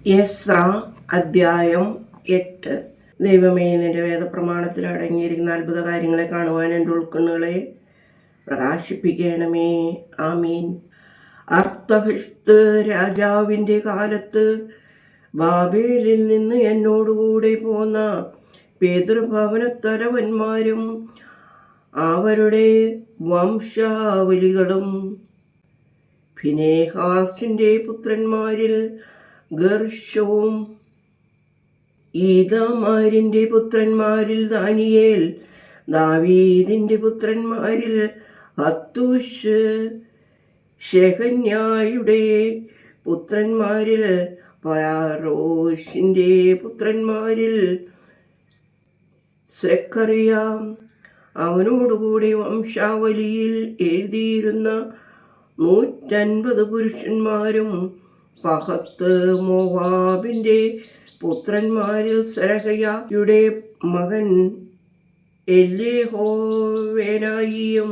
Ezra അദ്ധ്യായം 8. ദൈവമേ, നിന്റെ വേദപ്രമാണത്തിൽ അടങ്ങിയിരിക്കുന്ന അത്ഭുത കാര്യങ്ങളെ കാണുവാൻ എൻ്റെ ഉൾക്കണ്ണുകളെ പ്രകാശിപ്പിക്കണമേ. ആമീൻ. അർത്തഹഷ്ത് രാജാവിൻ്റെ കാലത്ത് ബാബേലിൽ നിന്ന് എന്നോടുകൂടെ പോന്ന പിതൃഭവനത്തലവന്മാരും അവരുടെ വംശാവലികളും ഫിനേഹാസിൻ്റെ പുത്രന്മാരിൽ ഗർശോം, ഈതാമാരിൻ്റെ പുത്രന്മാരിൽ ദാനിയേൽ, ദാവീദിൻ്റെ പുത്രന്മാരിൽ ഹത്തൂഷ്, ഷെഹന്യായുടെ പുത്രന്മാരിൽ പരോഷിൻ്റെ പുത്രന്മാരിൽ സെക്കറിയ, അവനോടുകൂടി വംശാവലിയിൽ എഴുതിയിരുന്ന 150 പുരുഷന്മാരും പഹത്ത് മോവാബിൻ്റെ പുത്രന്മാരിൽ സെരഹയുടെ മകൻ എല്ലേഹോവേനായിയും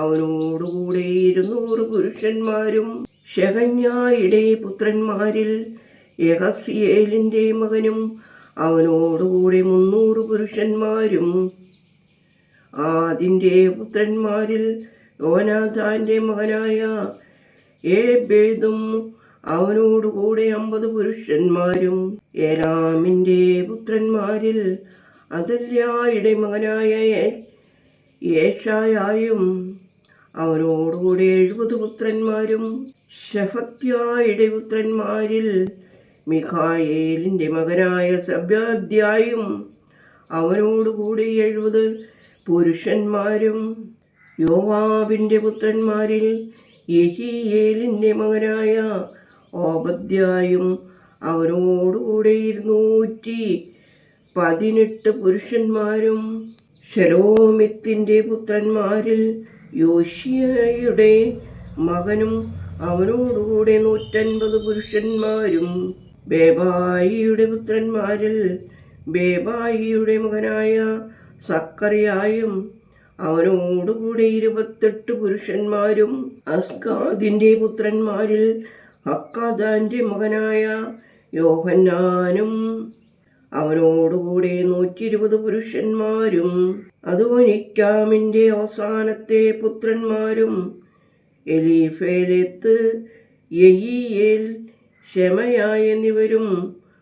അവനോടുകൂടെ 200 പുരുഷന്മാരും ഷെഹന്യായുടെ പുത്രന്മാരിൽ യഹസിയേലിൻ്റെ മകനും അവനോടുകൂടെ 300 പുരുഷന്മാരും ആദിൻ്റെ പുത്രന്മാരിൽ യോനാഥാൻ്റെ മകനായ ഏബേദും അവനോടുകൂടെ 50 പുരുഷന്മാരും ഏലാമിൻ്റെ പുത്രന്മാരിൽ അദല്യായുടെ മകനായ യേശായായും അവനോടുകൂടെ 70 പുത്രന്മാരും ശഫത്യായുടെ പുത്രന്മാരിൽ മിഖായേലിൻ്റെ മകനായ സബ്യാദ്യായും അവനോടുകൂടി 70 പുരുഷന്മാരും യോവാബിൻ്റെ പുത്രന്മാരിൽ യെഹീയേലിൻ്റെ മകനായ ഓബദ്യായും അവനോടുകൂടെ 218 പുരുഷന്മാരും ശെലോമിത്തിൻ്റെ പുത്രന്മാരിൽ യോശിയയുടെ മകനും അവനോടുകൂടെ 150 പുരുഷന്മാരും ബേബായിയുടെ പുത്രന്മാരിൽ ബേബായിയുടെ മകനായ സക്കറിയായും അവനോടുകൂടെ 28 പുരുഷന്മാരും അസ്ഗാദിൻ്റെ പുത്രന്മാരിൽ ഹക്കാദാൻ്റെ മകനായ യോഹന്നാനും അവനോടുകൂടെ 120 പുരുഷന്മാരും അദോനിക്കാമിൻ്റെ അവസാനത്തെ പുത്രന്മാരും എലീഫേലെത്ത്, യെയീയേൽ, ശെമയ എന്നിവരും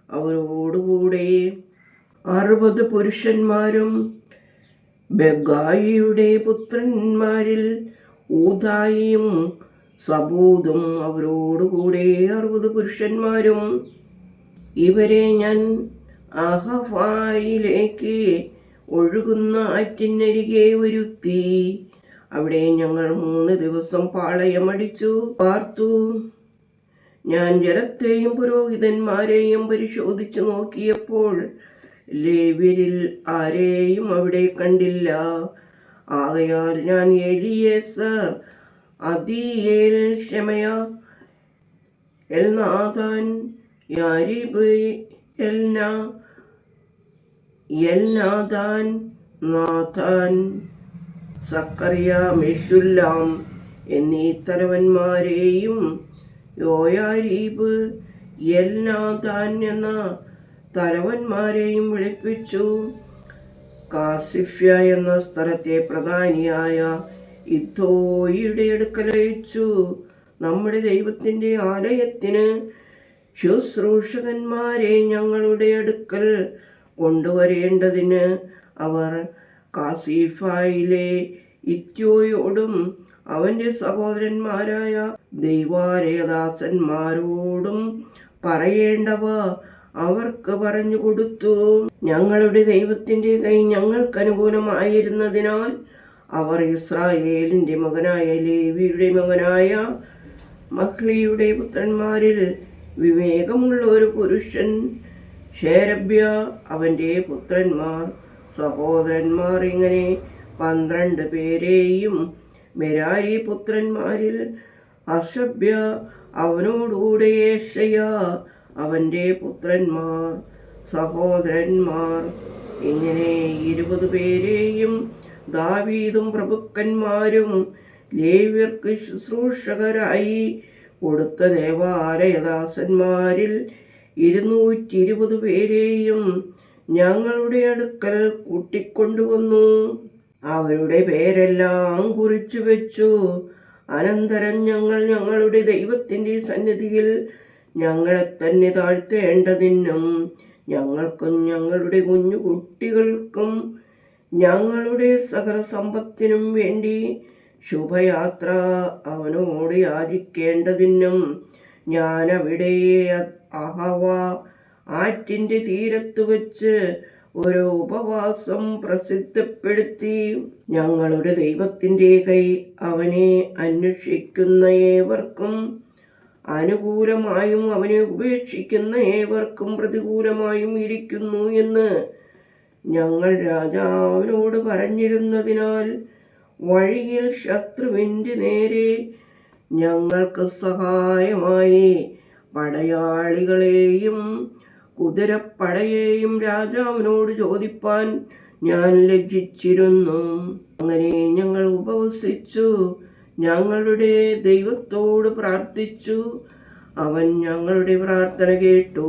അവരോടുകൂടെ 60 പുരുഷന്മാരും ബെഗായിയുടെ പുത്രന്മാരിൽ ഊദായിയും സബൂദും അവരോടുകൂടെ 60 പുരുഷന്മാരും. ഇവരെ ഞാൻ അഹഫായിലേക്ക് ഒഴുകുന്ന ആറ്റിനരികെ വരുത്തി. അവിടെ ഞങ്ങൾ 3 ദിവസം പാളയമടിച്ചു പാർത്തു. ഞാൻ ജനത്തെയും പുരോഹിതന്മാരെയും പരിശോധിച്ചു നോക്കിയപ്പോൾ ലേവ്യരിൽ ആരെയും അവിടെ കണ്ടില്ല. ആകയാൽ ഞാൻ എലിയേസർ, അദീയേൽ, ശെമയ, എൽനാഥാൻ, യാരിബ്, എൽനാഥാൻ, നാഥാൻ, സക്കറിയ, മെഷുല്ലാം എന്നീ തലവന്മാരെയും യോയാരീബ്, എൽനാഥാൻ എന്ന തലവന്മാരെയും വിളിപ്പിച്ചു. കാസിഫ്യ എന്ന സ്ഥലത്തെ പ്രധാനിയായ ഇദ്ദോയുടെ അടുക്കലയച്ചു. നമ്മുടെ ദൈവത്തിൻ്റെ ആലയത്തിന് ശുശ്രൂഷകന്മാരെ ഞങ്ങളുടെ അടുക്കൽ കൊണ്ടുവരേണ്ടതിന് അവർ കാസിഫയിലെ ഇത്യോയോടും അവൻ്റെ സഹോദരന്മാരായ ദൈവാലയദാസന്മാരോടും പറയേണ്ടവ അവർക്ക് പറഞ്ഞു കൊടുത്തു. ഞങ്ങളുടെ ദൈവത്തിൻ്റെ കൈ ഞങ്ങൾക്ക് അനുകൂലമായിരുന്നതിനാൽ അവർ ഇസ്രായേലിൻ്റെ മകനായ ലേവിയുടെ മകനായ മഹ്ലിയുടെ പുത്രന്മാരിൽ വിവേകമുള്ള ഒരു പുരുഷൻ ശേരബ്യ, അവൻ്റെ പുത്രന്മാർ, സഹോദരന്മാർ ഇങ്ങനെ 12 പേരെയും മെരാരി പുത്രന്മാരിൽ ഹഷബ്യ, അവനോടുകൂടെ യേശയ, അവൻ്റെ പുത്രന്മാർ, സഹോദരന്മാർ ഇങ്ങനെ 20 പേരെയും ദാവീദും പ്രഭുക്കന്മാരും ലേവ്യർക്ക് ശുശ്രൂഷകരായി കൊടുത്ത ദേവാലയദാസന്മാരിൽ 220 പേരെയും ഞങ്ങളുടെ അടുക്കൽ കൂട്ടിക്കൊണ്ടുവന്നു. അവരുടെ പേരെല്ലാം കുറിച്ചു വെച്ചു. അനന്തരം ഞങ്ങൾ ഞങ്ങളുടെ ദൈവത്തിൻ്റെ സന്നിധിയിൽ ഞങ്ങളെ തന്നെ താഴ്ത്തേണ്ടതിനും ഞങ്ങൾക്കും ഞങ്ങളുടെ കുഞ്ഞു കുട്ടികൾക്കും ഞങ്ങളുടെ സകല സമ്പത്തിനും വേണ്ടി ശുഭയാത്ര അവനോട് യാചിക്കേണ്ടതിനും ഞാൻ അവിടെ അഹവ ആറ്റിൻ്റെ തീരത്ത് വെച്ച് ഒരു ഉപവാസം പ്രസിദ്ധപ്പെടുത്തി. ഞങ്ങളുടെ ദൈവത്തിൻ്റെ കൈ അവനെ അന്വേഷിക്കുന്ന ഏവർക്കും അനുകൂലമായും അവനെ ഉപേക്ഷിക്കുന്ന ഏവർക്കും പ്രതികൂലമായും ഇരിക്കുന്നു എന്ന് ഞങ്ങൾ രാജാവിനോട് പറഞ്ഞിരുന്നതിനാൽ വഴിയിൽ ശത്രുവിൻ്റെ നേരെ ഞങ്ങൾക്ക് സഹായമായി പടയാളികളെയും കുതിരപ്പടയെയും രാജാവിനോട് ചോദിപ്പാൻ ഞാൻ ലജ്ജിച്ചിരുന്നു. അങ്ങനെ ഞങ്ങൾ ഉപവസിച്ചു ഞങ്ങളുടെ ദൈവത്തോട് പ്രാർത്ഥിച്ചു. അവൻ ഞങ്ങളുടെ പ്രാർത്ഥന കേട്ടു.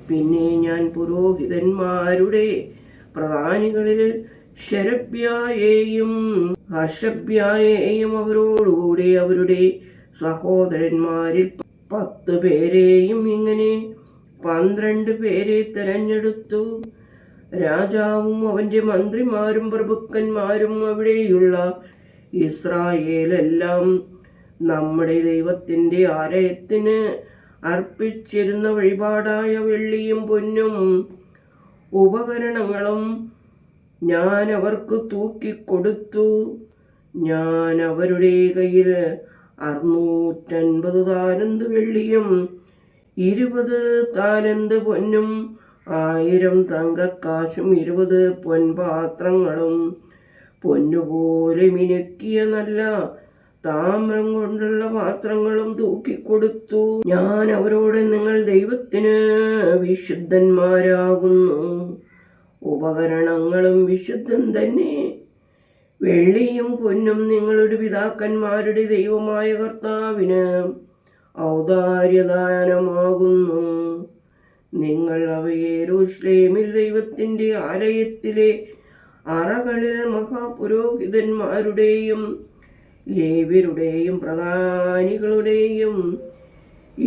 പിന്നെ ഞാൻ പുരോഹിതന്മാരുടെ പ്രധാനികളിൽ ശെരബ്യായെയും ഹശബ്യായെയും അവരോടുകൂടി അവരുടെ സഹോദരന്മാരിൽ 10 പേരെയും ഇങ്ങനെ 12 പേരെ തിരഞ്ഞെടുത്തു. രാജാവും അവൻ്റെ മന്ത്രിമാരും പ്രഭുക്കന്മാരും അവിടെയുള്ള ഇസ്രായേലെല്ലാം നമ്മുടെ ദൈവത്തിൻ്റെ ആലയത്തിന് അർപ്പിച്ചിരുന്ന വഴിപാടായ വെള്ളിയും പൊന്നും ഉപകരണങ്ങളും ഞാൻ അവർക്ക് തൂക്കിക്കൊടുത്തു. ഞാൻ അവരുടെ കയ്യിൽ 650 താലന്ത് വെള്ളിയും 20 താലന്ത് പൊന്നും 1000 തങ്കക്കാശും 20 പൊൻപാത്രങ്ങളും പൊന്നുപോലെ മിനുക്കിയ നല്ല താമ്രം കൊണ്ടുള്ള പാത്രങ്ങളും തൂക്കിക്കൊടുത്തു. ഞാൻ അവരോട് നിങ്ങൾ ദൈവത്തിന് വിശുദ്ധന്മാരാകുന്നു, ഉപകരണങ്ങളും വിശുദ്ധം തന്നെ. വെള്ളിയും പൊന്നും നിങ്ങളുടെ പിതാക്കന്മാരുടെ ദൈവമായ കർത്താവിന് ഔദാര്യദാനമാകുന്നു. നിങ്ങൾ അവയെ യെരൂശലേമിൽ ദൈവത്തിൻ്റെ ആലയത്തിലെ അറകളിൽ മഹാപുരോഹിതന്മാരുടെയും ലേവ്യരുടെയും പ്രധാനികളുടെയും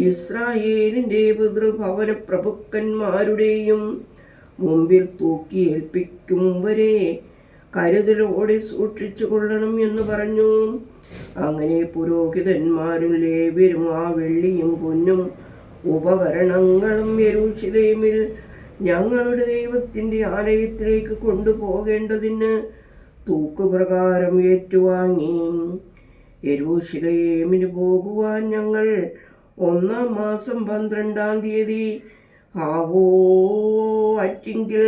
ഇസ്രായേലിൻ്റെ പിതൃഭവന പ്രഭുക്കന്മാരുടെയും മുമ്പിൽ തൂക്കി ഏൽപ്പിക്കും വരെ കരുതലോടെ സൂക്ഷിച്ചു കൊള്ളണം എന്ന് പറഞ്ഞു. അങ്ങനെ പുരോഹിതന്മാരും ലേവ്യരും ആ വെള്ളിയും പൊന്നും ഉപകരണങ്ങളും യെരൂശലേമിൽ ഞങ്ങളുടെ ദൈവത്തിൻ്റെ ആലയത്തിലേക്ക് കൊണ്ടുപോകേണ്ടതിന് തൂക്കുപ്രകാരം ഏറ്റുവാങ്ങി. യെരൂശലേമിന് പോകുവാൻ ഞങ്ങൾ 1-ാം മാസം 12-ാം തീയതി ഹാവോ ആറ്റിങ്കിൽ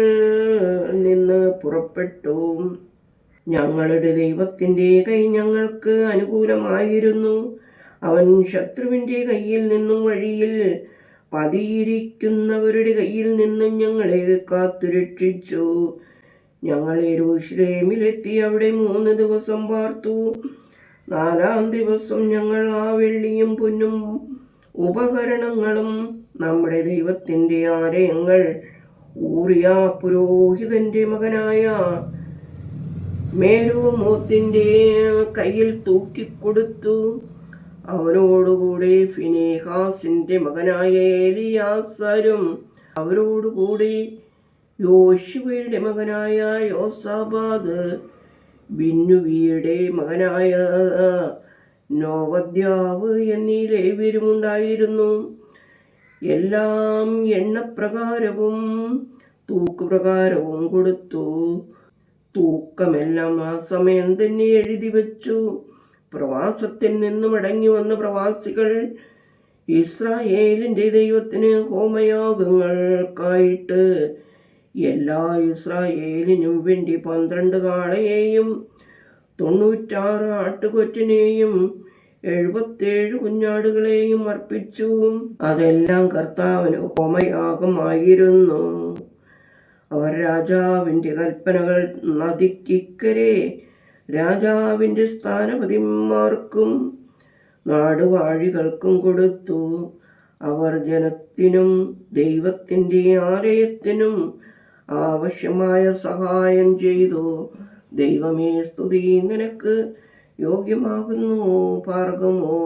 നിന്ന് പുറപ്പെട്ടു. ഞങ്ങളുടെ ദൈവത്തിൻ്റെ കൈ ഞങ്ങൾക്ക് അനുകൂലമായിരുന്നു. അവൻ ശത്രുവിൻ്റെ കയ്യിൽ നിന്നും വഴിയിൽ പതിയിരിക്കുന്നവരുടെ കയ്യിൽ നിന്നും ഞങ്ങളെ കാത്തുരക്ഷിച്ചു. ഞങ്ങൾ യെരൂശലേമിലെത്തി അവിടെ 3 ദിവസം പാർത്തു. 4-ാം ദിവസം ഞങ്ങൾ ആ വെള്ളിയും പൊന്നും ഉപകരണങ്ങളും നമ്മുടെ ദൈവത്തിൻ്റെ ആലയങ്ങൾ ഊറിയാ പുരോഹിതൻ്റെ മകനായ മേരോമോത്തിൻ്റെ കയ്യിൽ തൂക്കിക്കൊടുത്തു. അവനോടുകൂടെ ഫിനെഹാസിൻ്റെ മകനായ എലിയാസാരും അവരോടുകൂടി യോശുവയുടെ മകനായ യോസാബാദ്, ബിന്നുവിയുടെ മകനായ നോവദ്യാവ് എന്നീ ലേവ്യരും ഉണ്ടായിരുന്നു. എല്ലാം എണ്ണപ്രകാരവും തൂക്കുപ്രകാരവും കൊടുത്തു. തൂക്കമെല്ലാം ആ സമയം തന്നെ എഴുതി വച്ചു. പ്രവാസത്തിൽ നിന്ന് മടങ്ങി വന്ന പ്രവാസികൾ ഇസ്രായേലിൻ്റെ ദൈവത്തിന് ഹോമയാഗങ്ങൾക്കായിട്ട് എല്ലാ ഇസ്രായേലിനും വേണ്ടി 12 കാളയെയും 96 ആട്ടുകൊറ്റനെയും 77 കുഞ്ഞാടുകളെയും അർപ്പിച്ചു. അതെല്ലാം കർത്താവിന് ഹോമയാഗമായിരുന്നു. അവർ രാജാവിൻ്റെ കൽപ്പനകൾ നദിക്കിക്കരെ രാജാവിൻ്റെ സ്ഥാനപതിമാർക്കും നാടുവാഴികൾക്കും കൊടുത്തു. അവർ ജനത്തിനും ദൈവത്തിൻ്റെ ആലയത്തിനും ആവശ്യമായ സഹായം ചെയ്തു. ദൈവമേ, സ്തുതി നിനക്ക് യോഗ്യമാകുന്നു. പാർഗമോ.